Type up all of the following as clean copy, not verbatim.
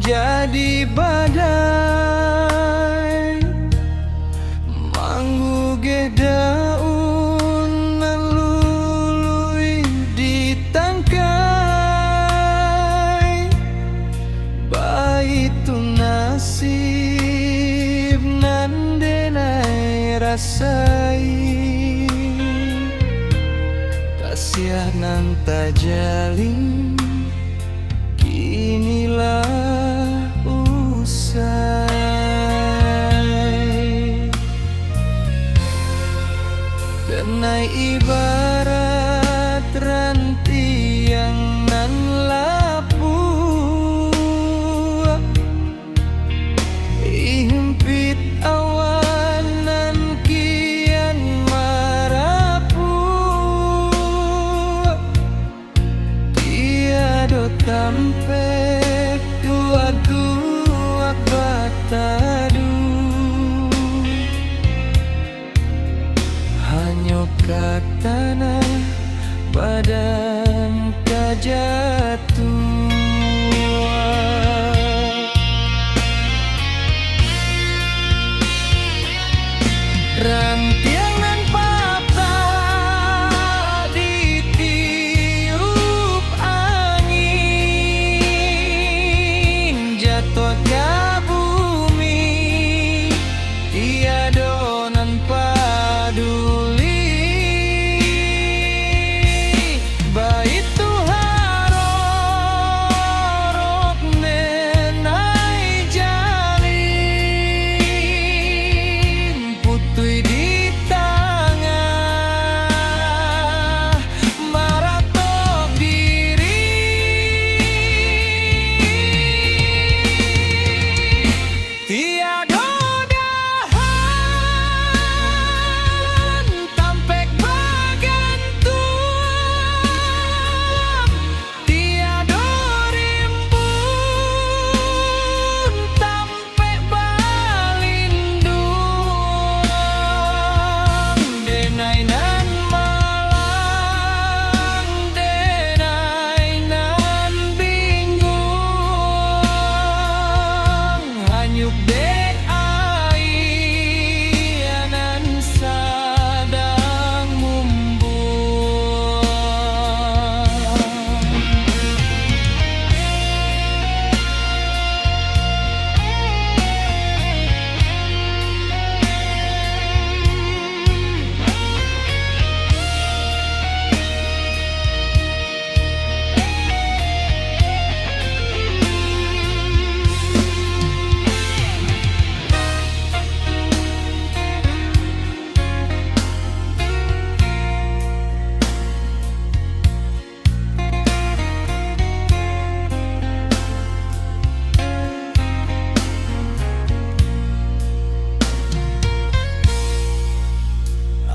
jadi badai mangguge daun nalului ditangkai baitu nasib nan denai rasai kasihanan tajalin inilah usai denai ibarat ranti yang nan lapu ihimpit awan nan kian marapu tiado tampe dua batadu hanya katana badan kajatuh rantiangan patah ditiup angin jatuh ke bumi tiada nan paduli baitu harorok nenai jalin putui di tengah maratok diri tiada dahan tampek bagantung tiada rimbun tampek balindung denai nan malang denai nan bingung hanyuk dek aianan sadang mumbung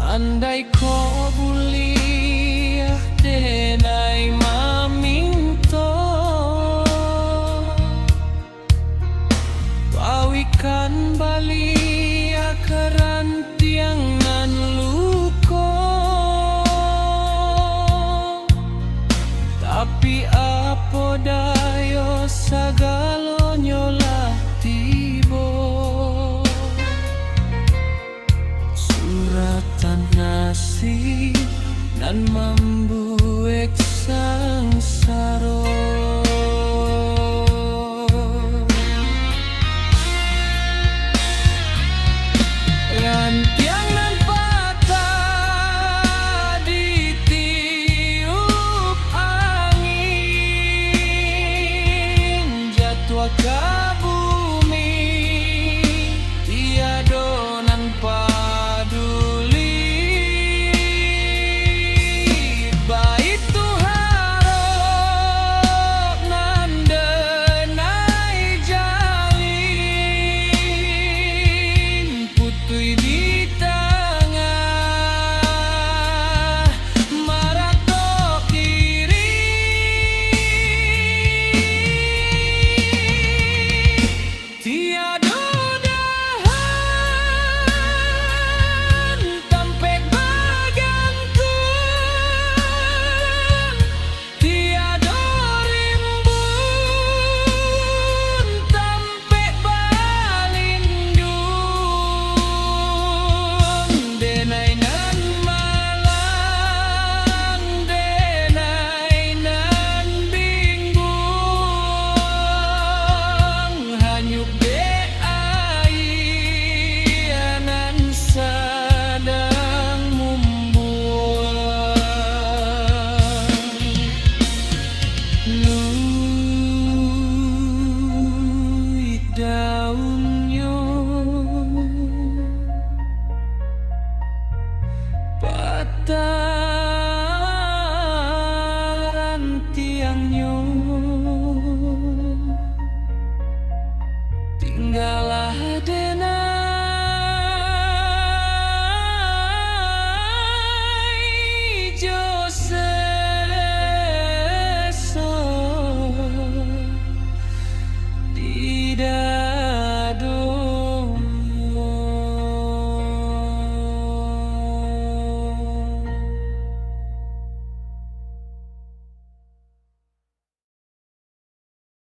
andai ko buliah denai maminto bawikan balia kerantiang nan luko tapi apa dayo sagalonyo lah tibo suratan nasib nan membuek sangsaro rantiang nan patah ditiup angin jatuh ke bumi tiada nan paduli kita